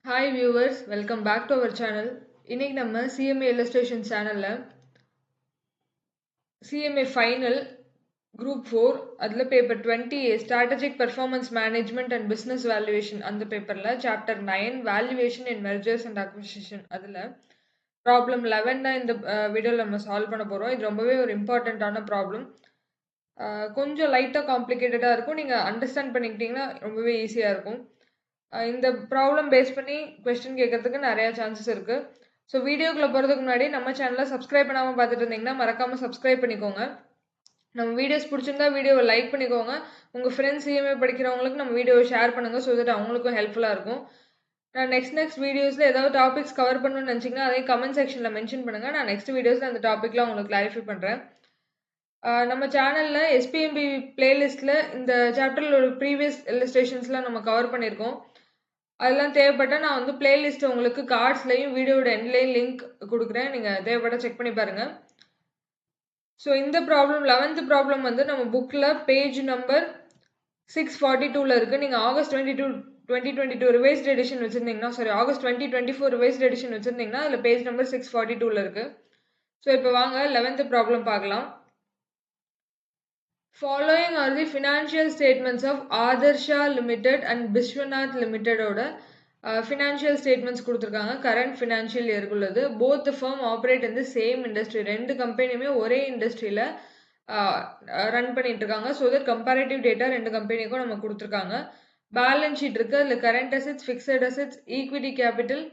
Hi viewers, welcome back to our channel. இன்னைக்கு நம்ம CMA Illustration சேனல்ல CMA Final Group 4 அதுல paper 20A Strategic Performance Management and Business Valuation அந்த பேப்பர்ல chapter 9 Valuation in Mergers and Acquisition அதுல problem 11 தான் இந்த வீடியோல நம்ம சால்வ் பண்ண போறோம். இது ரொம்பவே ஒரு இம்பார்ட்டண்ட்டான ப்ராப்ளம். கொஞ்சம் லைட்டா காம்ப்ளிகேட்டடா இருக்கும். நீங்க அண்டர்ஸ்டாண்ட் பண்ணிக்கிட்டீங்கன்னா ரொம்பவே ஈஸியா இருக்கும். இந்த ப்ராப்ளம் பேஸ் பண்ணி கொஸ்டின் கேட்கறதுக்கு நிறைய சான்சஸ் இருக்கு. ஸோ வீடியோக்குள்ள போகிறதுக்கு முன்னாடி நம்ம சேனலை சப்ஸ்கிரைப் பண்ணாமல் பார்த்துட்டு இருந்தீங்கன்னா மறக்காமல் சப்ஸ்கிரைப் பண்ணிக்கோங்க. நம்ம வீடியோஸ் பிடிச்சிருந்தா வீடியோவை லைக் பண்ணிக்கோங்க. உங்கள் ஃப்ரெண்ட்ஸ் சிஎம்ஏ படிக்கிறவங்களுக்கு நம்ம வீடியோவை ஷேர் பண்ணுங்கள். ஸோ தட் அவங்களுக்கும் ஹெல்ப்ஃபுல்லாக இருக்கும். நான் நெக்ஸ்ட் வீடியோஸில் ஏதாவது டாபிக்ஸ் கவர் பண்ணணும்னு நினச்சிங்கன்னா அதே கமெண்ட் செக்ஷனில் மென்ஷன் பண்ணுங்கள். நான் நெக்ஸ்ட் வீடியோஸில் அந்த டாப்பிக்லாம் உங்களுக்கு கிளாரிஃபை பண்ணுறேன். நம்ம சேனலில் எஸ்பிஎம்பி பிளேலிஸ்ட்டில் இந்த சாப்டரில் ஒரு ப்ரீவியஸ் இல்லஸ்ட்ரேஷன்ஸ்லாம் நம்ம கவர் பண்ணியிருக்கோம். அதெல்லாம் தேவைப்பட்டால் நான் வந்து பிளேலிஸ்ட் உங்களுக்கு கார்ட்ஸ்லையும் வீடியோட எண்ட்லையும் லிங்க் கொடுக்குறேன். நீங்கள் தேவைப்பட்டால் செக் பண்ணி பாருங்கள். ஸோ இந்த ப்ராப்ளம் 11th ப்ராப்ளம் வந்து நம்ம புக்கில் பேஜ் நம்பர் 642 இருக்குது. நீங்கள் ஆகஸ்ட் 2022 ரிவைஸ்ட் எடிஷன் வச்சுருந்தீங்கன்னா ஆகஸ்ட் 2024 ரிவைஸ்ட் எடிஷன் வச்சுருந்தீங்கன்னா அதில் பேஜ் நம்பர் 642 இருக்குது. ஸோ இப்போ வாங்க 11th ப்ராப்ளம் பார்க்கலாம். Following are the financial statements of Adarsha Limited and Biswanath Limited ஓட ஃபினான்ஷியல் ஸ்டேட்மெண்ட்ஸ் கொடுத்துருக்காங்க. கரண்ட் ஃபினான்ஷியல் இயருக்கு உள்ளது. போத் த ஃபர்ம் ஆப்ரேட் இந்த சேம் இண்டஸ்ட்ரி. ரெண்டு கம்பெனியுமே ஒரே இண்டஸ்ட்ரியில் ரன் பண்ணிட்டு இருக்காங்க. ஸோ தட் கம்பேரிட்டிவ் டேட்டா ரெண்டு கம்பெனிக்கும் நம்ம கொடுத்துருக்காங்க. பேலன்ஸ் ஷீட் இருக்குது. அதில் current assets, fixed assets, equity capital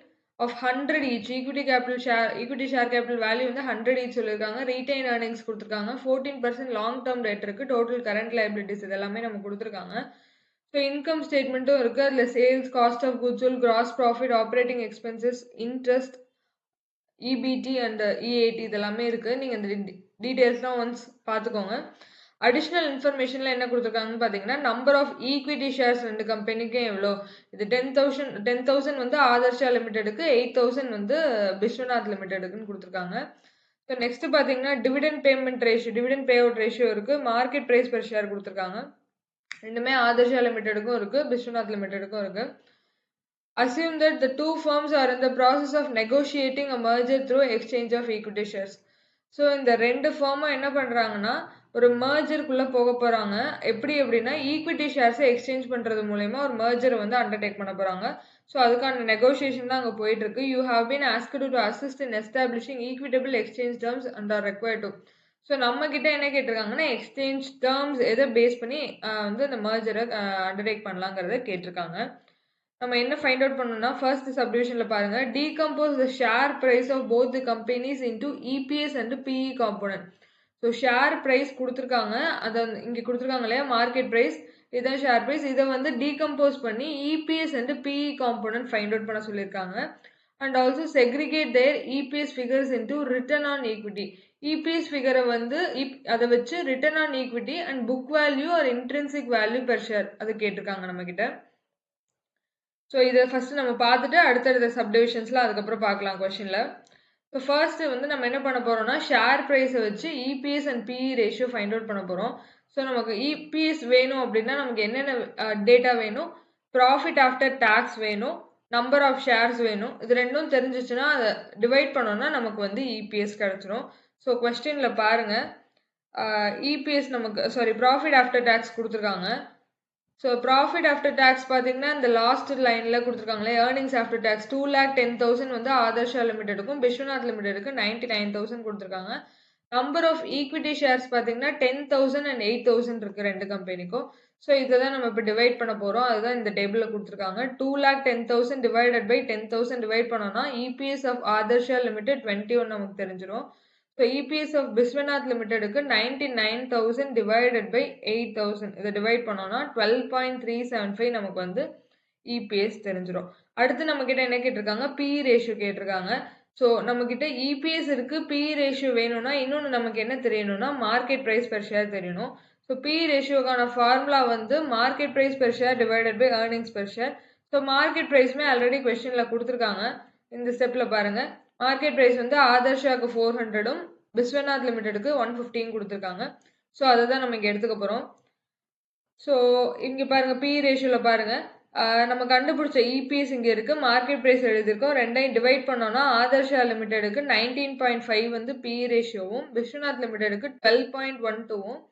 of 100 each. Equity share capital value வந்து 100 ஈச் சொல்லியிருக்காங்க. ரீடைன் ஏர்னிங்ஸ் கொடுத்துருக்காங்க. 14% லாங் டேர்ம் டெட் இருக்குது. டோட்டல் கரண்ட் லைபிலிட்டிஸ் இது எல்லாமே நம்ம கொடுத்துருக்காங்க. ஸோ இன்கம் ஸ்டேட்மெண்ட்டும் இருக்குது. அதில் sales, cost of goods sold, gross profit, operating expenses, interest, EBT and EAT இதெல்லாமே இருக்குது. நீங்கள் இந்த டீட்டெயில்ஸ்லாம் ஒன்ஸ் பார்த்துக்கோங்க. அடிஷ்னல் இன்ஃபர்மேஷனில் என்ன கொடுத்துருக்காங்கன்னு பார்த்தீங்கன்னா நம்பர் ஆஃப் ஈக்விட்டி ஷேர்ஸ் ரெண்டு கம்பெனிக்கும் எவ்வளோ. இது 10,000 வந்து ஆதர்ஷா லிமிடெடுக்கு, 8,000 வந்து பிஸ்வநாத் லிமிடெடுக்குன்னு கொடுத்துருக்காங்க. ஸோ நெக்ஸ்ட் பார்த்தீங்கன்னா dividend payment ratio, dividend pay out ratio இருக்குது. மார்க்கெட் ப்ரைஸ் பெர் ஷேர் கொடுத்துருக்காங்க. ரெண்டுமே ஆதர்ஷா லிமிடெடுக்கும் இருக்குது, பிஸ்வநாத் லிமிடெடுக்கும் இருக்குது. Assume that the two firms are in the process of negotiating a merger through exchange of equity shares. So இந்த ரெண்டு ஃபார்மும் என்ன பண்ணுறாங்கன்னா ஒரு மர்ஜருக்குள்ளே போக போகிறாங்க. எப்படின்னா ஈக்விட்டி ஷேர்ஸை எக்ஸ்சேஞ்ச் பண்ணுறது மூலயமா ஒரு மர்ஜரை வந்து அண்டர்டேக் பண்ண போகிறாங்க. ஸோ அதுக்கான நெகோசியேஷன் தான் அங்கே போயிட்டுருக்கு. You have been asked to assist in establishing equitable exchange terms and are required to. So நம்மக்கிட்ட என்ன கேட்டிருக்காங்கன்னா எக்ஸ்சேஞ்ச் டேர்ம்ஸ் எதை பேஸ் பண்ணி வந்து இந்த மர்ஜரை அண்டர்டேக் பண்ணலாங்கிறத கேட்டிருக்காங்க. நம்ம என்ன ஃபைண்ட் அவுட் பண்ணணும்னா ஃபர்ஸ்ட் சப்டிவிஷனில் பாருங்கள். Decompose the share price of both the companies into EPS and PE component. So share price கொடுத்துருக்காங்க, அதை இங்கே கொடுத்துருக்காங்க இல்லையா மார்க்கெட் ப்ரைஸ், இதுதான் ஷேர் ப்ரைஸ். இதை வந்து டீகம்போஸ் பண்ணி EPS and PE component find out பண்ண சொல்லியிருக்காங்க. And also segregate their EPS figures into return on equity. EPS ஃபிகரை வந்து அதை வச்சு return on equity and book value or intrinsic value per share அது கேட்டிருக்காங்க நம்மக்கிட்ட. ஸோ இதை ஃபஸ்ட்டு நம்ம பார்த்துட்டு அடுத்தடுத்த சப்டிவிஷன்ஸில் அதுக்கப்புறம் பார்க்கலாம் கொஷனில். ஸோ ஃபர்ஸ்ட்டு வந்து நம்ம என்ன பண்ண போகிறோம்னா ஷேர் ப்ரைஸை வச்சு EPS and BE ratio find out பண்ண போகிறோம். ஸோ நமக்கு இபிஎஸ் வேணும் அப்படின்னா நமக்கு என்னென்ன டேட்டா வேணும், ப்ராஃபிட் ஆஃப்டர் டேக்ஸ் வேணும், நம்பர் ஆஃப் ஷேர்ஸ் வேணும். இது ரெண்டும் தெரிஞ்சிச்சுன்னா அதை டிவைட் பண்ணோன்னா நமக்கு வந்து இபிஎஸ் கிடச்சிரும். ஸோ கொஸ்டினில் பாருங்கள், இபிஎஸ் நமக்கு ப்ராஃபிட் ஆஃப்டர் டேக்ஸ் கொடுத்துருக்காங்க. ஸோ ப்ராஃபிட் ஆஃப்டர் டேக்ஸ் பார்த்தீங்கன்னா இந்த லாஸ்ட் லைனில் கொடுத்துருக்காங்களே ஏர்னிங்ஸ் ஆஃப்டர் டேக்ஸ் 2,10,000 வந்து ஆதர்ஷா லிமிடெடுக்கும் பிஸ்வநாத் லிமிடெடுக்கு 99,000 கொடுத்துருக்காங்க. நம்பர் ஆஃப் ஈக்விட்டி ஷேர்ஸ் பார்த்தீங்கன்னா 10,000 and 8,000 இருக்குது ரெண்டு கம்பெனிக்கும். ஸோ இதை தான் நம்ம இப்போ டிவைட் பண்ண போகிறோம். அதுதான் இந்த டேபிளில் கொடுத்துருக்காங்க. 2,10,000 டிவைடட் பை 10,000 டிவைட் பண்ணோம்னா இபிஎஸ் ஆஃப் ஆதர்ஷா லிமிடெட் 21 நமக்கு தெரிஞ்சிடும். ஸோ இபிஎஸ் ஆஃப் பிஸ்வநாத் லிமிடெடுக்கு 99,000 டிவைடட் பை 8,000 இதை டிவைட் பண்ணோம்னா 12.375 நமக்கு வந்து இபிஎஸ் தெரிஞ்சிடும். அடுத்து நம்மக்கிட்ட என்ன கேட்டிருக்காங்க, பிஇ ரேஷியோ கேட்டிருக்காங்க. ஸோ நம்மக்கிட்ட இபிஎஸ் இருக்குது, பிஇ ரேஷியோ வேணும்னா இன்னொன்று நமக்கு என்ன தெரியணும்னா மார்க்கெட் ப்ரைஸ் பெர் ஷேர் தெரியணும். ஸோ பிஇ ரேஷியோக்கான ஃபார்முலா வந்து market price per share divided by earnings per share. So market ப்ரைஸ்மே ஆல்ரெடி கொஸ்டினில் கொடுத்துருக்காங்க. இந்த ஸ்டெப்பில் பாருங்கள், மார்க்கெட் ப்ரைஸ் வந்து ஆதர்ஷாவுக்கு 400ம் பிஸ்வநாத் லிமிடெடுக்கு 150 கொடுத்துருக்காங்க. ஸோ அதை தான் நம்ம இங்கே எடுத்துக்க போகிறோம். ஸோ இங்கே பாருங்கள் பிஇ ரேஷியோவில் பாருங்கள், நம்ம கண்டுபிடிச்ச இபிஎஸ் இங்க இருக்கு, மார்க்கெட் பிரைஸ் எழுதியிருக்கோம். ரெண்டையும் டிவைட் பண்ணோம்னா ஆதர்ஷா லிமிடெடுக்கு 19.5 வந்து பி ரேஷியோவும், விஸ்வநாத் லிமிடெடுக்கு 12.12வும்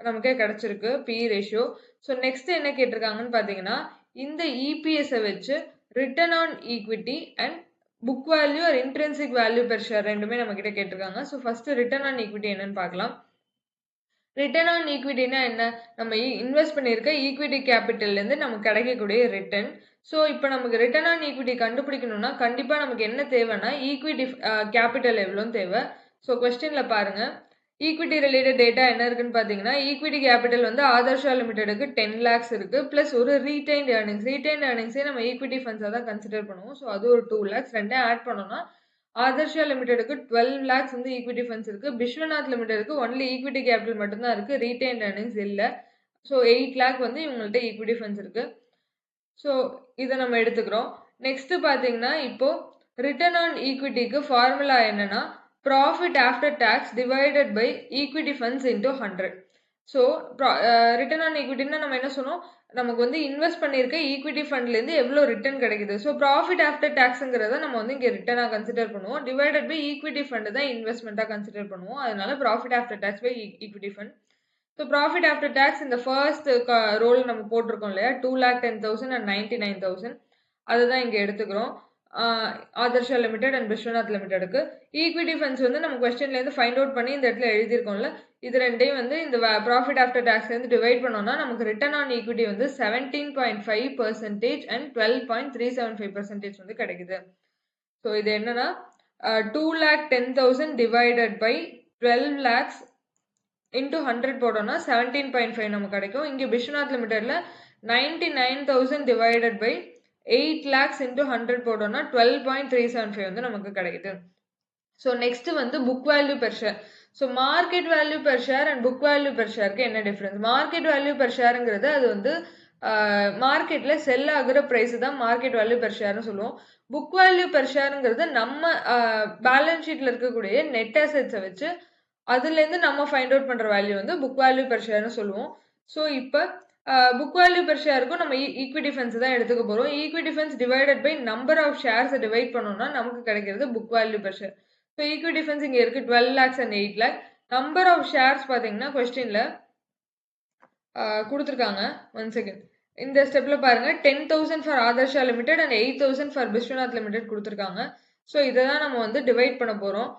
நமக்கே கிடைச்சிருக்கு பி ரேஷியோ. ஸோ நெக்ஸ்ட் என்ன கேட்டிருக்காங்கன்னு பார்த்தீங்கன்னா, இந்த இபிஎஸ்ஸை வச்சு return on equity and book value or intrinsic value per share ரெண்டுமே நம்ம கிட்ட கேட்டிருக்காங்க. So first return on equity என்னன்னு பார்க்கலாம். ரிட்டர்ன் ஆன் ஈக்விட்டினா என்ன? நம்ம இன்வெஸ்ட் பண்ணியிருக்க ஈக்விட்டி கேபிட்டல்லேருந்து நமக்கு கிடைக்கக்கூடிய ரிட்டர்ன். ஸோ இப்போ நமக்கு ரிட்டர்ன் ஆன் ஈக்விட்டி கண்டுபிடிக்கணும்னா கண்டிப்பாக நமக்கு என்ன தேவைன்னா ஈக்விட்டி கேபிட்டல் எவ்வளோன்னு தேவை. ஸோ கொஸ்டினில் பாருங்க, ஈக்விட்டி ரிலேட்டட் டேட்டா என்ன இருக்குன்னு பார்த்தீங்கன்னா, ஈக்விட்டி கேபிட்டல் வந்து ஆதர்ஷா லிமிடெடுக்கு 10 lakhs இருக்கு, ப்ளஸ் ஒரு ரீடைன்ட் ஏர்னிங்ஸே நம்ம ஈக்விட்டி ஃபண்ட்ஸாக தான் கன்சிடர் பண்ணுவோம். ஸோ அது ஒரு 2 lakhs, ரெண்டே ஆட் பண்ணோம்னா ஆதர்ஷா லிமிடெடுக்கு 12 lakhs வந்து ஈக்விட்டி ஃபண்ட்ஸ் இருக்கு. விஸ்வநாத் லிமிடெடுக்கு ஒன்லி ஈக்விட்டி கேபிட்டல் மட்டும்தான் இருக்கு, ரீடைன்ட் ஏர்னிங்ஸ் இல்லை. ஸோ 8 lakh வந்து இவங்கள்ட்ட ஈக்விட்டி ஃபண்ட்ஸ் இருக்கு. ஸோ இதை நம்ம எடுத்துக்கிறோம். நெக்ஸ்ட் பார்த்தீங்கன்னா, இப்போ ரிட்டர்ன் ஆன் ஈக்விட்டிக்கு ஃபார்முலா என்னன்னா profit after tax divided by equity funds into 100. So return on ஈக்விட்டின்னா நம்ம என்ன சொன்னோம், நமக்கு வந்து இன்வெஸ்ட் பண்ணியிருக்க ஈக்விட்டி ஃபண்ட்லேருந்து எவ்வளோ ரிட்டர்ன் கிடைக்குது. ஸோ ப்ராஃபிட் ஆஃப்டர் டேக்ஸுங்கிறத நம்ம வந்து இங்கே ரிட்டர்னாக கன்சிடர் பண்ணுவோம். டிவைடட் பை ஈக்விட்டி ஃபண்டு தான் இன்வெஸ்ட்மெண்ட்டாக கன்சிடர் பண்ணுவோம். அதனால profit after tax by equity fund. So profit after tax இந்த ஃபர்ஸ்ட் ரோல் நம்ம போட்டிருக்கோம் இல்லையா, 2,10,000 and 99,000, அதுதான் இங்கே எடுத்துக்கிறோம். ஆதர்ஷா லிமிடெட் அண்ட் விஸ்வநாத் லிமிடெடுக்கு ஈக்விட்டி ஃபண்ட்ஸ் வந்து நம்ம கொஸ்டின்லேருந்து ஃபைண்ட் அவுட் பண்ணி இந்த இடத்துல எழுதியிருக்கோம்ல, இது ரெண்டையும் வந்து இந்த ப்ராஃபிட் ஆஃப்டர் டேக்ஸ்லேருந்து டிவைட் பண்ணோம்னா நமக்கு ரிட்டர்ன் ஆன் ஈக்விட்டி வந்து 17.5% அண்ட் 12.375% வந்து கிடைக்குது. ஸோ இது என்னன்னா 2,10,000 டிவைடட் பை 12 lakhs இன்டூ 100 போட்டோம்னா 17.5 நமக்கு கிடைக்கும். இங்கே விஸ்வநாத் லிமிடெட்ல 99,000 டிவைடட் பை 8 lakhs இன்டூ 100 போட்டோம்னா 12.375 வந்து நமக்கு கிடைக்குது. ஸோ நெக்ஸ்ட் வந்து book value per share. So market value per share and book value per ஷேருக்கு என்ன டிஃப்ரென்ஸ்? மார்க்கெட் வேல்யூ பெர் ஷேருங்கிறது அது வந்து மார்க்கெட்ல செல் ஆகுற ப்ரைஸ் தான் மார்க்கெட் வேல்யூ பெர் ஷேர்னு சொல்லுவோம். புக் வேல்யூ பெர் ஷேருங்கிறது நம்ம பேலன்ஸ் ஷீட்ல இருக்கக்கூடிய நெட் அசெட்ஸை வச்சு அதுலேருந்து நம்ம ஃபைண்ட் அவுட் பண்ணுற வேல்யூ வந்து புக் வேல்யூ பெர் ஷேர்னு சொல்லுவோம். ஸோ இப்போ புக் வேல்யூ பெர் ஷேருக்கும் நம்ம ஈக்விட்டி ஃபண்ட்ஸ் தான் எடுத்துக்க போகிறோம். Equity funds divided by number of ஷேர்ஸை டிவைட் பண்ணோம்னா நமக்கு கிடைக்கிறது book value per share. So equity funds இங்கே இருக்குது 12 lakhs and 8 lakh. Number of shares பார்த்தீங்கன்னா கொஸ்டினில் கொடுத்துருக்காங்க. 1 second, இந்த ஸ்டெப்பில் பாருங்கள், 10,000 for Adarsha limited and 8,000 for Vishwanath limited கொடுத்துருக்காங்க. ஸோ இதை தான் நம்ம வந்து டிவைட் பண்ண போகிறோம்.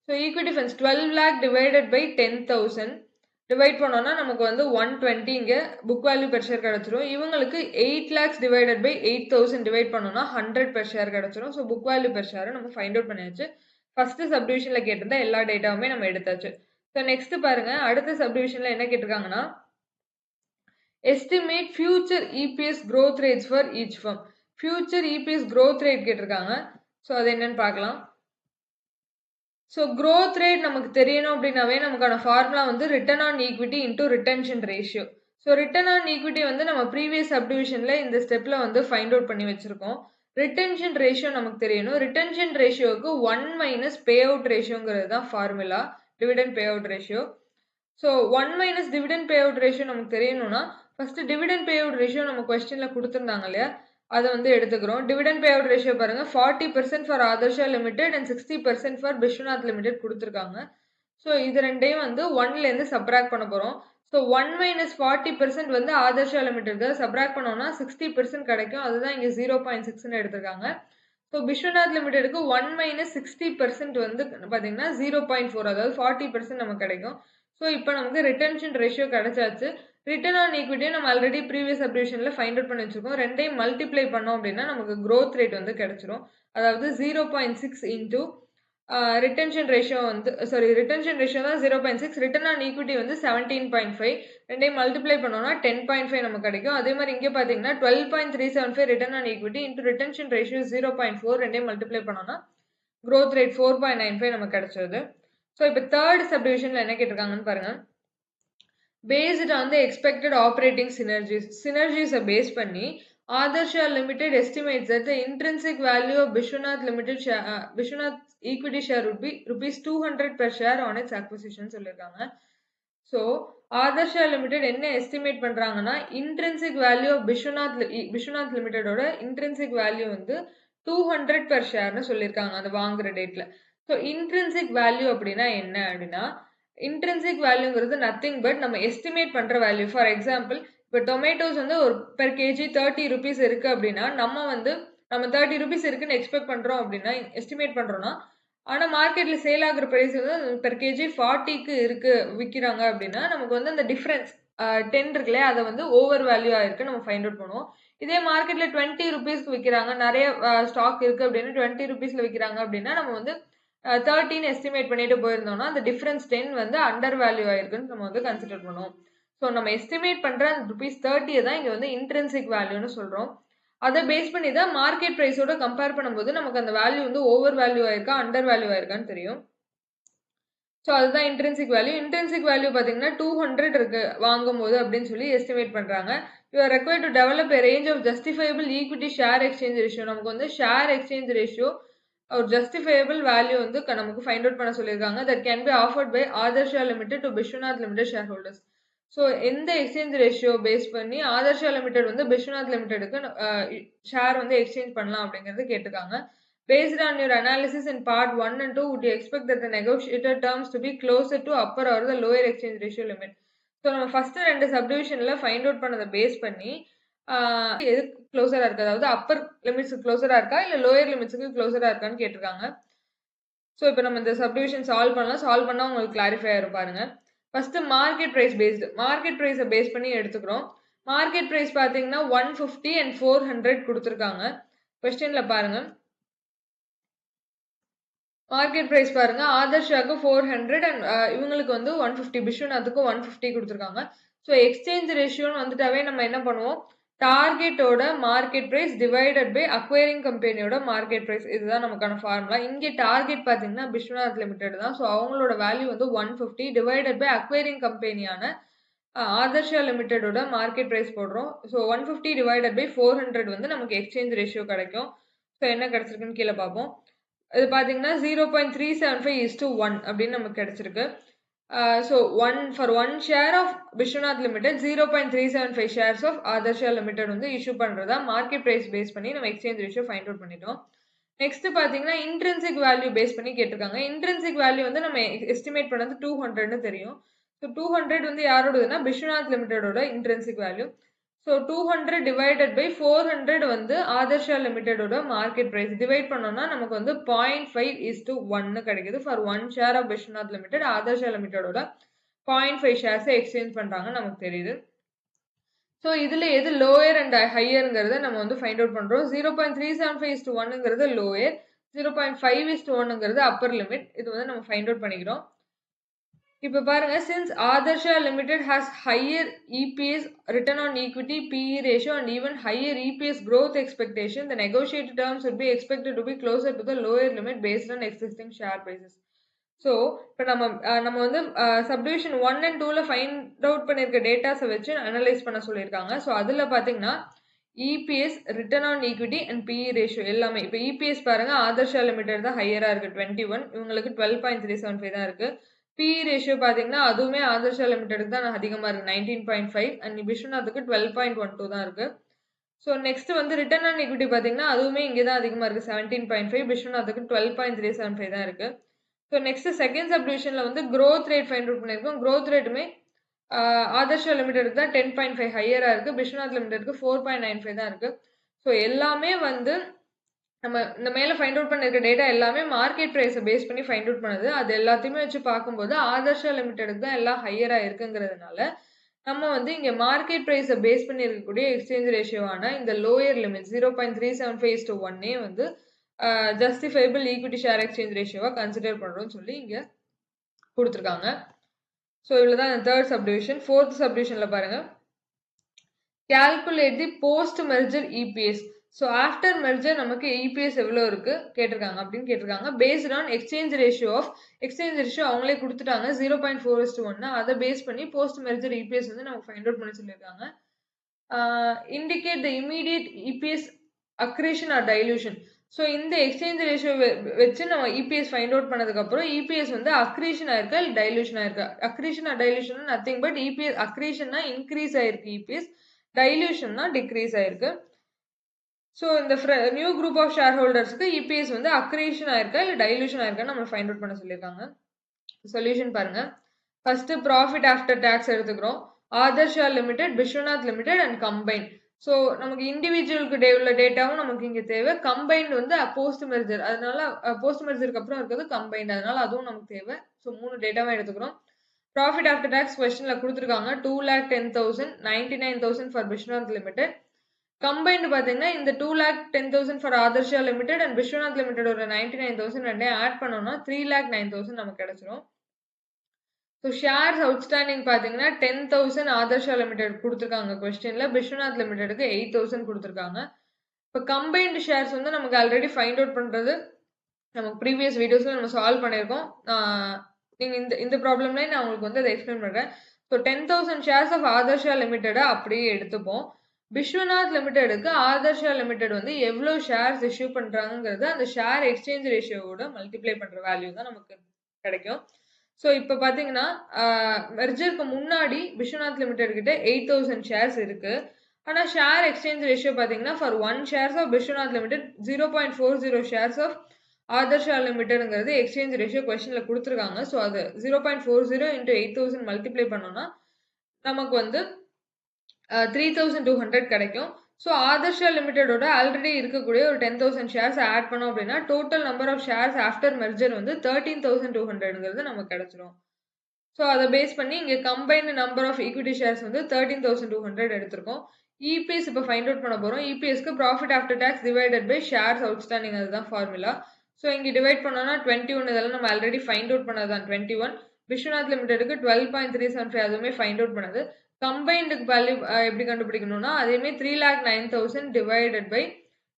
So equity funds 12 lakh divided by 10,000 divide பண்ணோம்னா நமக்கு வந்து 120 இங்கே புக் வேல்யூ பெர் ஷேர் கிடச்சிரும். இவங்களுக்கு 8 lakhs டிவைடட் பை 8,000 டிவைட் பண்ணோம்னா 100 பெர் ஷேர் கிடச்சிரும். ஸோ புக் வேல்யூ பெர் ஷேரை நம்ம ஃபைண்ட் அவுட் பண்ணியாச்சு. ஃபர்ஸ்ட் சப்டிவிஷனில் கேட்டிருந்தா எல்லா டேட்டாவுமே நம்ம எடுத்தாச்சு. ஸோ நெக்ஸ்ட் பாருங்க, அடுத்த சப்டிவிஷனில் என்ன கேட்டிருக்காங்கன்னா estimate future EPS growth rates for each firm. Future EPS growth rate கேட்டிருக்காங்க. ஸோ அது என்னன்னு பார்க்கலாம். ஸோ growth rate நமக்கு தெரியணும் அப்படின்னாவே நமக்கான ஃபார்முலா வந்து return on equity into retention ratio. So return on equity வந்து நம்ம ப்ரீவியஸ் சப்டிவிஷனில் இந்த ஸ்டெப்பில் வந்து ஃபைண்ட் அவுட் பண்ணி வச்சுருக்கோம். ரிட்டன்ஷன் ரேஷியோ நமக்கு தெரியணும். ரிட்டன்ஷன் ரேஷியோவுக்கு 1 மைனஸ் பே அவுட் ரேஷியோங்கிறது தான் formula, dividend pay out ratio. So 1 minus dividend pay out ratio நமக்கு தெரியணும்னா first dividend pay out ratio நம்ம கொஸ்டினில் கொடுத்துருந்தாங்க இல்லையா, அதை வந்து எடுத்துக்கிறோம். டிவிடெண்ட் பே அவுட் ரேஷியோ பாருங்க, 40% for Adarsha limited and 60% for Vishwanath limited கொடுத்துருக்காங்க. ஸோ இது ரெண்டையும் வந்து 1லேருந்து சப்ராக்ட் பண்ண போகிறோம். ஸோ 1 மைனஸ் 40% வந்து ஆதர்ஷா லிமிடெட்க்கு சப்ராக்ட் பண்ணோம்னா 60% கிடைக்கும். அதுதான் இங்கே 0.6ன்னு எடுத்திருக்காங்க. ஸோ விஸ்வநாத் லிமிடெடுக்கு 1 மைனஸ் 60% வந்து பார்த்தீங்கன்னா 0.4, அதாவது 40% நமக்கு கிடைக்கும். ஸோ இப்போ நமக்கு ரிட்டன்ஷன் ரேஷியோ கிடைச்சாச்சு. ரிட்டர்ன் ஆன் ஈக்விட்டியை நம்ம ஆல்ரெடி ப்ரீவியஸ் சப்டிவிஷனில் ஃபைண்ட் அவுட் பண்ணி வச்சுருக்கோம். ரெண்டையும் மல்டிப்ளை பண்ணோம் அப்படின்னா நமக்கு growth rate வந்து கிடைச்சிரும். அதாவது 0.6 இன்டூ ரிட்டன்ஷன் ரேஷியோ வந்து ரிட்டன்ஷன் ரேஷியோ தான் 0.6, ரிட்டர்ன் ஆன் ஈக்விட்டி வந்து 17.5, ரெண்டையும் மல்டிப்ளை பண்ணோம்னா 10.5 நமக்கு கிடைக்கும். அதே மாதிரி இங்கே பார்த்தீங்கன்னா 12.375 return on equity into retention ratio 0.4, ரெண்டையும் மல்டிப்ளை பண்ணோம்னா growth rate 4.95 நமக்கு கிடைச்சது. ஸோ இப்போ தேர்ட் சப்டிவிஷனில் என்ன கேட்டிருக்காங்கன்னு பாருங்கள். Based on the expected operating synergies base பண்ணி Adarsha limited estimates that the intrinsic value of Vishwanath Limited Vishwanath equity share would be rupees 200 per share on its acquisition சொல்லியிருக்காங்க. So Adarsha limited என்ன estimate பண்றாங்கன்னா, intrinsic value of Vishwanath லிமிடெடோட intrinsic value வந்து 200 per ஷேர்னு சொல்லியிருக்காங்க அது வாங்குற டேட்ல. ஸோ இன்ட்ரின்சிக் வேல்யூ அப்படின்னா என்ன அப்படின்னா, இன்ட்ரின்சிக் வேல்யூங்கிறது நத்திங் பட் நம்ம எஸ்டிமேட் பண்ற வேல்யூ. ஃபார் எக்ஸாம்பிள், இப்போ டொமேட்டோஸ் வந்து ஒரு பெர் கேஜி 30 ருபீஸ் இருக்கு அப்படின்னா, நம்ம 30 ருபீஸ் இருக்குன்னு எக்ஸ்பெக்ட் பண்றோம் அப்படின்னா, எஸ்டிமேட் பண்றோம்னா, ஆனா மார்க்கெட்ல சேல் ஆகுற பிரைஸ் வந்து பெர் கேஜி 40க்கு இருக்கு விக்கிறாங்க அப்படின்னா, நமக்கு வந்து அந்த டிஃபரன்ஸ் 10 இருக்கு இல்லையா? அத வந்து ஓவர் வேல்யூ ஆயிருக்கு நம்ம ஃபைண்ட் அவுட் பண்ணுவோம். இதே மார்க்கெட்ல 20 ருபீஸ்க்கு விக்கிறாங்க. நெறைய ஸ்டாக் இருக்கு அப்படின்னு 20 ருபீஸ்ல விக்கிறாங்க அப்படின்னா, நம்ம வந்து 30ன்னு எஸ்டிமேட் பண்ணிட்டு போயிருந்தோம்னா, அந்த டிஃபரன்ஸ் 10 வந்து அண்டர் வேல்யூ ஆயிருக்குன்னு நம்ம வந்து கன்சிடர் பண்ணுவோம். ஸோ நம்ம எஸ்டிமேட் பண்ற அந்த ₹30 தான் இங்க வந்து இன்ட்ரின்சிக் வேல்யூன்னு சொல்றோம். அத பேஸ் பண்ணி தான் மார்க்கெட் பிரைஸோட கம்பேர் பண்ணும்போது நமக்கு அந்த வேல்யூ வந்து ஓவர் வேல்யூ ஆயிருக்கா, அண்டர் வேல்யூ ஆயிருக்கான்னு தெரியும். ஸோ அதுதான் இன்ட்ரின்சிக் வேல்யூ. இன்ட்ரின்சிக் வேல்யூ பார்த்தீங்கன்னா 200 இருக்கு வாங்கும்போது அப்படின்னு சொல்லி எஸ்டிமேட் பண்றாங்க. You are required to develop a range of justifiable equity share exchange ratio. நமக்கு வந்து ஷேர் எக்ஸ்சேஞ்ச் ரேஷியோ ஒரு ஜஸ்டிஃபையபிள் வேல்யூ வந்து நமக்கு ஃபைண்ட் அவுட் பண்ண சொல்லியிருக்காங்க. That can be offered by Adarsha limited to Vishwanath limited shareholders. So எந்த exchange ratio base பண்ணி Adarsha limited வந்து விஸ்வநாத் லிமிடெடுக்கு ஷேர் வந்து எக்ஸ்சேஞ்ச் பண்ணலாம் அப்படிங்கிறது கேட்டிருக்காங்க. Based on your analysis in part 1 and 2, would you expect that the negotiated terms to be closer to upper or the lower exchange ratio limit? So நம்ம first 2 சப்டிவிஷன்ல find out பண்ணதை base பண்ணி எது க்ளோசரா இருக்கு, அதாவது அப்பர் லிமிட்ஸ்க்கு க்ளோசரா இருக்கா இல்ல லோயர் லிமிட்ஸ்க்கு க்ளோசரா இருக்கான்னு கேட்டிருக்காங்க. ஸோ இப்போ நம்ம இந்த சப்டிவிஷன் சால்வ் பண்ணலாம். சால்வ் பண்ணா உங்களுக்கு கிளாரிஃபை ஆயிரும் பாருங்க. First market price based, market பிரைஸை பேஸ் பண்ணி எடுத்துக்கிறோம். மார்க்கெட் பிரைஸ் பார்த்தீங்கன்னா 150 and 400 கொடுத்துருக்காங்க. கொஸ்டின்ல பாருங்க, மார்க்கெட் பிரைஸ் பாருங்க, ஆதர்ஷாக்கு 400 அண்ட் இவங்களுக்கு வந்து 150, விஸ்வநாத்துக்கு 150 கொடுத்துருக்காங்க. ஸோ எக்ஸ்சேஞ்ச் ரேஷியோன்னு வந்துட்டாவே நம்ம என்ன பண்ணுவோம், டார்கெட்டோட market price divided by acquiring கம்பெனியோட மார்க்கெட் பிரைஸ், இதுதான் நமக்கான ஃபார்முலா. இங்கே டார்கெட் பார்த்தீங்கன்னா விஸ்வநாத் லிமிடெட் தான். ஸோ அவங்களோட வேல்யூ வந்து 150 டிவைடட் பை அக்வயரிங் கம்பெனியான ஆதர்ஷா லிமிடெடோட மார்க்கெட் பிரைஸ் போடுறோம். ஸோ 150 டிவைடட் பை 400 வந்து நமக்கு எக்ஸ்சேஞ்ச் ரேஷியோ கிடைக்கும். ஸோ என்ன கிடைச்சிருக்குன்னு கீழே பார்ப்போம். இது பார்த்தீங்கன்னா 0.375:1 அப்படின்னு நமக்கு கிடைச்சிருக்கு. So for one share of Vishwanath limited 0.375 shares of Adarsha limited வந்து இஷ்யூ பண்ணுறதா மார்க்கெட் பிரைஸ் பேஸ் பண்ணி நம்ம எக்ஸ்சேஞ்ச் ரேஷியோ ஃபைண்ட் அவுட் பண்ணிட்டோம். நெக்ஸ்ட் பார்த்தீங்கன்னா இன்ட்ரின்சிக் வேல்யூ பேஸ் பண்ணி கேட்டிருக்காங்க. இன்ட்ரின்சிக் வேல்யூ வந்து நம்ம எஸ்டிமேட் பண்ணது 200ன்னு தெரியும். ஸோ 200 வந்து யாரோடதுன்னா விஸ்வநாத் லிமிடெடோட intrinsic value. So 200 divided by 400 வந்து ஆதர்ஷா லிமிடெடோட மார்க்கெட் பிரைஸ் டிவைட் பண்ணோம்னா நமக்கு வந்து 0.5:1 கிடைக்குது. For one share of Vishwanath limited Adarsha லிமிடெடோட 0.5 ஷேர்ஸை எக்ஸ்சேஞ்ச் பண்றாங்க நமக்கு தெரியுது. ஸோ இதுல எது லோயர் அண்ட் ஹையருங்கிறத நம்ம வந்து ஃபைண்ட் அவுட் பண்றோம். 0.375:1ங்கிறது லோயர், 0.5:1ங்கிறது அப்பர் லிமிட். இது வந்து நம்ம ஃபைண்ட் அவுட் பண்ணிக்கிறோம். இப்போ பாருங்க, since Aadarsha Limited has higher EPS, return on equity, PE ratio and even higher EPS growth expectation, the negotiated terms would be expected to be closer to the lower limit based on existing share prices. So இப்போ நம்ம வந்து subdivision 1 and 2ல find out பண்ணியிருக்க டேட்டாஸை வச்சு analyse பண்ண சொல்லியிருக்காங்க. So அதில் பார்த்தீங்கன்னா EPS, return on equity and BE ratio எல்லாமே. இப்போ இபிஎஸ் பாருங்க, ஆதர்ஷா லிமிடெட் தான் ஹையராக இருக்குது 21, இவங்களுக்கு 12.375 தான் இருக்குது. பிஇ ரேஷியோ பார்த்தீங்கன்னா அதுவுமே ஆதர்ஷா லிமிடெடுக்கு தான் அதிகமாக இருக்குது 19.5 அண்ட் விஸ்வநாத்துக்கு 12.12 தான் இருக்குது. ஸோ நெக்ஸ்ட் வந்து ரிட்டர்ன் ஆன் ஈக்விட்டி பார்த்தீங்கன்னா அதுவுமே இங்கே தான் அதிகமாக இருக்குது 17.5, விஸ்வநாத்துக்கு 12.375 தான் இருக்குது. ஸோ நெக்ஸ்ட் செகண்ட் சப்டிவிஷனில் வந்து growth ரேட் ஃபைண்ட் அவுட் பண்ணியிருக்கோம். growth ரேட்டுமே ஆதர்ஷா லிமிடெடுக்கு தான் 10.5 ஹையராக இருக்குது, விஸ்வநாத் லிமிடெடுக்கு 4.95 தான் இருக்குது. ஸோ எல்லாமே வந்து நம்ம இந்த மேலே ஃபைண்ட் அவுட் பண்ணிருக்க டேட்டா எல்லாமே மார்க்கெட் ப்ரைஸை பேஸ் பண்ணி ஃபைண்ட் அவுட் பண்ணுது. அது எல்லாத்தையுமே வச்சு பார்க்கும்போது ஆதர்ஷா லிமிடெடுக்கு தான் எல்லாம் ஹையராக இருக்குங்கிறதுனால நம்ம வந்து இங்கே மார்க்கெட் ப்ரைஸை பேஸ் பண்ணி இருக்கக்கூடிய எக்ஸ்சேஞ்ச் ரேஷியோவான இந்த லோயர் லிமிட் 0.375:1 வந்து ஜஸ்டிஃபைபிள் ஈக்விட்டி ஷேர் எக்ஸ்சேஞ்ச் ரேஷியோவாக கன்சிடர் பண்ணுறோம்னு சொல்லி இங்கே கொடுத்துருக்காங்க. ஸோ இவ்வளோ தான் இந்த தேர்ட் சப்டிவிஷன். ஃபோர்த் சப்டிவிஷனில் பாருங்கள், calculate the post merger EPS. So after merger நமக்கு இபிஎஸ் எவ்வளோ இருக்கு கேட்டிருக்காங்க அப்படின்னு கேட்டிருக்காங்க. பேஸ்ட் ஆன் எக்ஸ்சேஞ்ச் ரேஷியோ அவங்களே கொடுத்துட்டாங்க 0.4:1. அதை பேஸ் பண்ணி போஸ்ட் மெர்ஜர் இபிஎஸ் வந்து நமக்கு ஃபைண்ட் அவுட் பண்ணி சொல்லியிருக்காங்க. Indicate the immediate EPS accretion or dilution. So இந்த எக்ஸ்சேஞ்ச் ரேஷியோ வச்சு நம்ம இபிஎஸ் ஃபைண்ட் அவுட் பண்ணதுக்கப்புறம் இபிஎஸ் வந்து அக்ரீஷன் ஆயிருக்கா இல்லை டைல்யூஷன் ஆயிருக்கா. Accretion or dilution nothing but EPS அக்ரீஷன்னா இன்க்ரீஸ் ஆயிருக்கு இபிஎஸ், டைல்யூஷன்னா டிக்ரீஸ் ஆயிருக்கு. ஸோ இந்த நியூ குரூப் ஆஃப் ஷேர் ஹோல்டர்ஸ்க்கு இபிஎஸ் வந்து அக்ரீஷன் ஆயிருக்கா இல்லை டைல்யூஷன் ஆயிருக்கான்னு நம்ம ஃபைண்ட் அவுட் பண்ண சொல்லியிருக்காங்க. சொல்யூஷன் பாருங்க. ஃபர்ஸ்ட் ப்ராஃபிட் ஆஃப்டர் டேக்ஸ் எடுத்துக்கிறோம். Adarsha limited, Vishwanath limited and combine. So நமக்கு இண்டிவிஜுவலுக்கு உள்ள டேட்டாவும் நமக்கு இங்கே தேவை. கம்பைன்ட் வந்து போஸ்ட் மெர்ஜர், அதனால போஸ்ட் மெர்ஜருக்கு அப்புறம் இருக்கிறது கம்பைன்ட், அதனால அதுவும் நமக்கு தேவை. ஸோ 3 டேட்டாவும் எடுத்துக்கிறோம். ப்ராஃபிட் ஆஃப்டர் டேக்ஸ் கொஸ்டின்ல கொடுத்துருக்காங்க 2,10,000, 99,000 ஃபார் விஸ்வநாத் லிமிடெட். கம்பைன்டு பார்த்தீங்கன்னா இந்த 2,10,000 for Adarsha limited and Vishwanath limited ஒரு 99,000 ரெண்டையும் ஆட் பண்ணோம்னா 3,09,000 நமக்கு கிடைச்சிரும். ஸோ ஷேர்ஸ் அவுட்ஸ்டாண்டிங் பார்த்தீங்கன்னா 10,000 ஆதர்ஷா லிமிடெட் கொடுத்துருக்காங்க கொஸ்டின்ல, விஸ்வநாத் லிமிடெடுக்கு 8,000 கொடுத்துருக்காங்க. இப்போ கம்பைன்டு ஷேர்ஸ் வந்து நமக்கு ஆல்ரெடி ஃபைண்ட் அவுட் பண்ணுறது நமக்கு ப்ரீவியஸ் வீடியோஸில் நம்ம சால்வ் பண்ணியிருக்கோம். நீங்கள் இந்த ப்ராப்ளம்லேயே நான் உங்களுக்கு வந்து அதை எக்ஸ்பிளைன் பண்ணுறேன். ஸோ 10,000 ஷேர்ஸ் ஆஃப் ஆதர்ஷா லிமிடெடை அப்படியே எடுத்துப்போம். விஸ்வநாத் லிமிடெடுக்கு ஆதர்ஷா லிமிடெட் வந்து எவ்வளோ ஷேர்ஸ் இஷ்யூ பண்ணுறாங்கிறது அந்த ஷேர் எக்ஸ்சேஞ்ச் ரேஷியோவோட மல்டிப்ளை பண்ணுற வேல்யூ தான் நமக்கு கிடைக்கும். ஸோ இப்போ பார்த்தீங்கன்னா மெர்ஜருக்கு முன்னாடி விஸ்வநாத் லிமிடெட் கிட்ட 8,000 ஷேர்ஸ் இருக்கு. ஆனால் ஷேர் எக்ஸ்சேஞ்ச் ரேஷியோ பார்த்தீங்கன்னா for 1 shares of Vishwanath limited 0.40 shares of Adarsha லிமிடெட்ங்கிறது எக்ஸ்சேஞ்ச் ரேஷியோ கொஸ்டின்ல கொடுத்துருக்காங்க. ஸோ அது 0.40 into 8,000 மல்டிப்ளை பண்ணோம்னா நமக்கு வந்து 3,200 கிடைக்கும். ஸோ ஆதர்ஷா லிமிடெடோட ஆல்ரெடி இருக்கக்கூடிய ஒரு 10,000 ஷேர்ஸ் ஆட் பண்ணோம் அப்படின்னா total number of shares after merger வந்து 13,200ங்கிறது நமக்கு கிடைச்சிரும். ஸோ அதை பேஸ் பண்ணி இங்கே combined number of equity shares வந்து 13,200 எடுத்திருக்கோம். இபிஎஸ் இப்போ ஃபைண்ட் அவுட் பண்ண போகிறோம். இபிஎஸ்க்கு profit after tax divided by shares outstanding, அதுதான் ஃபார்முலா. ஸோ இங்கே டிவைட் பண்ணோம்னா 21, இதெல்லாம் நம்ம ஆல்ரெடி ஃபைண்ட் அவுட் பண்ணதான் 21. விஸ்வநாத் லிமிடெடுக்கு 12.375 அதுவுமே ஃபைண்ட் அவுட் பண்ணது. கம்பைன்டுக்கு வேல்யூ எப்படி கண்டுபிடிக்கணும்னா அதேமே 3,09,000 டிவைடட் பை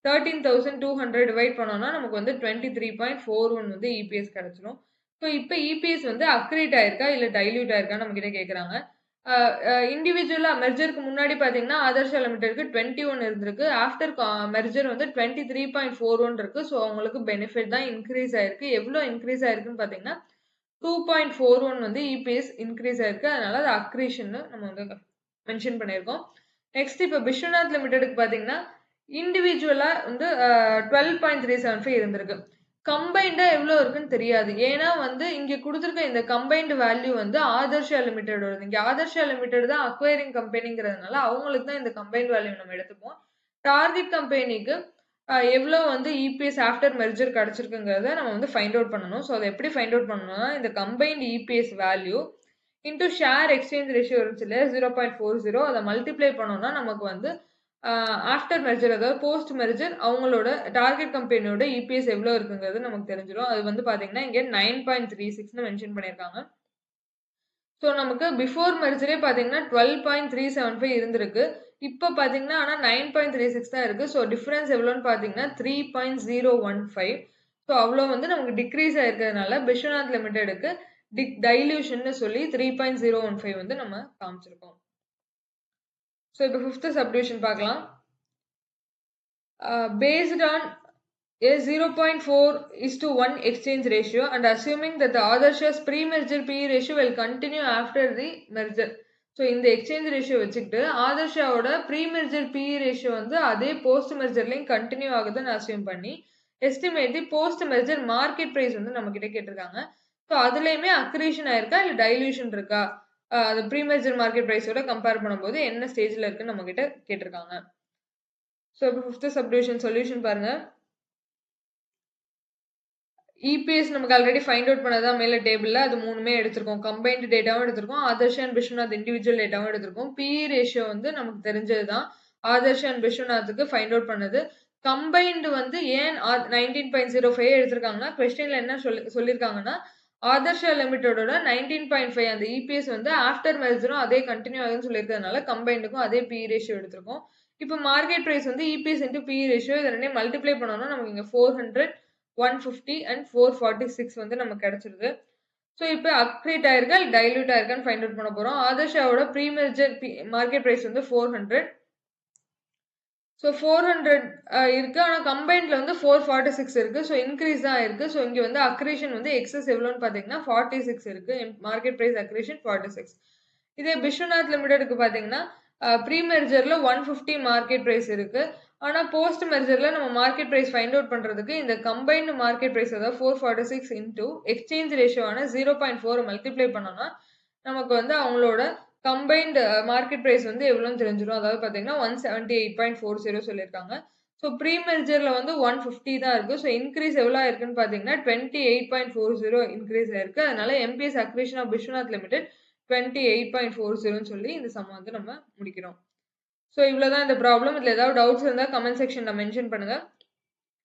13,200 டிவைட் பண்ணோம்னா நமக்கு வந்து 23.41 வந்து இபிஎஸ் கிடைச்சிரும். ஸோ இப்போ இபிஎஸ் வந்து அக்ரீட் ஆயிருக்கா இல்லை டைல்யூட் ஆயிருக்கா நம்ம கிட்ட கேட்குறாங்க. இண்டிவிஜுவலா மெர்ஜருக்கு முன்னாடி பார்த்தீங்கன்னா ஆதர்ஷா லிமிடெடுக்கு 21 இருந்திருக்கு. ஆஃப்டர் மெர்ஜர் வந்து 23.41 இருக்கு. ஸோ அவங்களுக்கு பெனிஃபிட் தான் இன்க்ரீஸ் ஆயிருக்கு. எவ்வளோ இன்க்ரீஸ் ஆயிருக்குன்னு பார்த்தீங்கன்னா 2.41 வந்து இபிஎஸ் இன்க்ரீஸ் ஆயிருக்கு. அதனால அது அக்ரீஷன் நம்ம வந்து மென்ஷன் பண்ணியிருக்கோம். நெக்ஸ்ட் இப்போ விஸ்வநாத் லிமிடெடுக்கு பார்த்தீங்கன்னா இண்டிவிஜுவலா வந்து 12.375 இருந்திருக்கு. கம்பைண்டா எவ்வளோ இருக்குன்னு தெரியாது. ஏன்னா வந்து இங்க கொடுத்துருக்க இந்த கம்பைன்டு வேல்யூ வந்து ஆதர்ஷா லிமிடெடோட. இங்க ஆதர்ஷா லிமிடெட் தான் அக்வயரிங் கம்பெனிங்கிறதுனால அவங்களுக்கு தான் இந்த கம்பைன்டு வேல்யூ நம்ம எடுத்துப்போம். டார்கெட் கம்பெனிக்கு எவ்வளோ வந்து இபிஎஸ் ஆஃப்டர் மெர்ஜர் கிடைச்சிருக்குங்கிறத நம்ம வந்து ஃபைண்ட் அவுட் பண்ணணும். ஸோ அதை எப்படி ஃபைண்ட் அவுட் பண்ணணும்னா இந்த combined EPS value into share exchange ratio இருந்துச்சு இல்லையா 0.40, அதை மல்டிப்ளை பண்ணோம்னா நமக்கு வந்து ஆஃப்டர் மெர்ஜர் அதாவது போஸ்ட் மெர்ஜர் அவங்களோட டார்கெட் கம்பெனியோட இபிஎஸ் எவ்வளோ இருக்குங்கிறது நமக்கு தெரிஞ்சிடும். அது வந்து பார்த்தீங்கன்னா இங்கே 9.36ன்னு மென்ஷன் பண்ணியிருக்காங்க. ஸோ நமக்கு பிஃபோர் மெர்ஜரே பார்த்தீங்கன்னா 12.375 இருந்திருக்கு. இப்போ பார்த்தீங்கன்னா ஆனால் 9.36 தான் இருக்குது. ஸோ டிஃப்ரென்ஸ் எவ்வளோன்னு பார்த்தீங்கன்னா 3.015. ஸோ அவ்வளோ வந்து நமக்கு டிக்ரீஸ் ஆயிருக்கிறதுனால விஸ்வநாத் லிமிடெடுக்கு டைல்யூஷன் சொல்லி 3.015 வந்து நம்ம காமிச்சிருக்கோம். ஸோ இப்போ 5th சப்டிவிஷன் பார்க்கலாம். Based on a 0.4:1 exchange ratio and assuming that the Aadarsha's pre-merger PE ratio will continue after the merger. So இந்த எக்ஸ்சேஞ்ச் ரேஷியோ வச்சுக்கிட்டு ஆதர்ஷாவோட ப்ரீமெர்ஜர் பிஇ ரேஷியோ வந்து அதே போஸ்ட் மெர்ஜர்லையும் கண்டினியூ ஆகுதுன்னு அசியூம் பண்ணி estimate the post merger market price வந்து நம்ம கிட்ட கேட்டிருக்காங்க. ஸோ அதுலேயுமே அக்ரீஷன் ஆயிருக்கா இல்லை டைல்யூஷன் இருக்கா, அது ப்ரீமெர்ஜர் மார்க்கெட் ப்ரைஸோட கம்பேர் பண்ணும்போது என்ன ஸ்டேஜில் இருக்குன்னு நம்ம கிட்ட கேட்டிருக்காங்க. ஸோ இப்போ 5th சப்டிவிஷன் சொல்யூஷன் பாருங்க. இபிஎஸ் நமக்கு ஆல்ரெடி ஃபைண்ட் அவுட் பண்ணதான் மேலே டேபிளில் அது 3மே எடுத்திருக்கோம். கம்பைன்டு டேட்டாவும் எடுத்திருக்கோம், ஆதர்ஷ் அண்ட் விஸ்வநாத் இண்டிவிஜுவல் டேட்டாவும் எடுத்திருக்கோம். பிஇ ரேஷியோ வந்து நமக்கு தெரிஞ்சது தான், ஆதர்ஷ் அண்ட் விஸ்வநாத்துக்கு ஃபைண்ட் அவுட் பண்ணது. கம்பைன்டு வந்து ஏன் 19.05 எடுத்திருக்காங்கன்னா கொஸ்டின்ல என்ன சொல்லியிருக்காங்கன்னா ஆதர்ஷா லிமிடெடோட 19.5 அந்த இபிஎஸ் வந்து ஆஃப்டர் மெர்ஜரும் அதே கண்டினியூ ஆகுதுன்னு சொல்லியிருக்கிறதுனால கம்பைண்டுக்கும் அதே பிஇ ரேஷியோ எடுத்திருக்கோம். இப்போ மார்க்கெட் ப்ரைஸ் வந்து இபிஎஸ் இன்டூ பிஇ ரேஷியோ இதை ரெண்டையும் மல்டிப்ளை பண்ணோம்னா நமக்கு இங்கே 400, 150 அண்ட் 446 வந்து நமக்கு கிடைச்சிருது. ஸோ இப்போ அக்ரீட் ஆயிருக்கா இல்லை டைல்யூட் ஆயிருக்கான்னு ஃபைண்ட் அவுட் பண்ண போகிறோம். ஆதர்ஷாவோட ப்ரீமெர்ஜர் மார்க்கெட் ப்ரைஸ் வந்து 400. ஸோ 400 இருக்கு. ஆனா கம்பைன்ட்ல வந்து 446 இருக்கு. ஸோ இன்க்ரீஸ் தான் ஆயிருக்கு. ஸோ இங்க வந்து அக்ரீஷன் வந்து எக்ஸஸ் எவ்வளோன்னு பார்த்தீங்கன்னா 46 இருக்கு. Market price accretion 46. இதே பிஸ்வநாத் லிமிடெட்க்கு பார்த்தீங்கன்னா ப்ரீ மெர்ஜர்ல 150 மார்க்கெட் பிரைஸ் இருக்கு. ஆனா போஸ்ட் மெர்ஜர்ல நம்ம மார்க்கெட் பிரைஸ் ஃபைண்ட் அவுட் பண்றதுக்கு இந்த கம்பைன்டு மார்க்கெட் பிரைஸ் அதாவது 446 இன்டூ எக்ஸ்சேஞ்ச் ரேஷியோவான 0.4 மல்டிப்ளை பண்ணோம்னா நமக்கு வந்து அவங்களோட கம்பைன்டு மார்க்கெட் பிரைஸ் வந்து எவ்வளோன்னு தெரிஞ்சிடும். அதாவது பார்த்தீங்கன்னா 178.40 சொல்லியிருக்காங்க. ஸோ ப்ரீ மெர்ஜர்ல வந்து 150 தான் இருக்கு. ஸோ இன்க்ரீஸ் எவ்வளோ ஆயிருக்குன்னு பார்த்தீங்கன்னா 28.40 இன்க்ரீஸ் ஆயிருக்கு. அதனால MPS acquisition of Biswanath limited 28.40ன்னு சொல்லி இந்த சம் வந்து நம்ம முடிக்கிறோம். ஸோ இவ்வளோதான் இந்த ப்ராப்ளம். இதில் ஏதாவது டவுட்ஸ் இருந்தால் கமெண்ட் செக்ஷனில் மென்ஷன் பண்ணுங்க.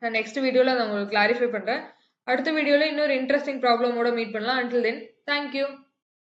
நான் நெக்ஸ்ட் வீடியோவில் நான் உங்களுக்கு கிளாரிஃபை பண்ணுறேன். அடுத்த வீடியோவில் இன்னொரு இன்ட்ரெஸ்டிங் ப்ராப்ளமோட மீட் பண்ணலாம். Until then thank you.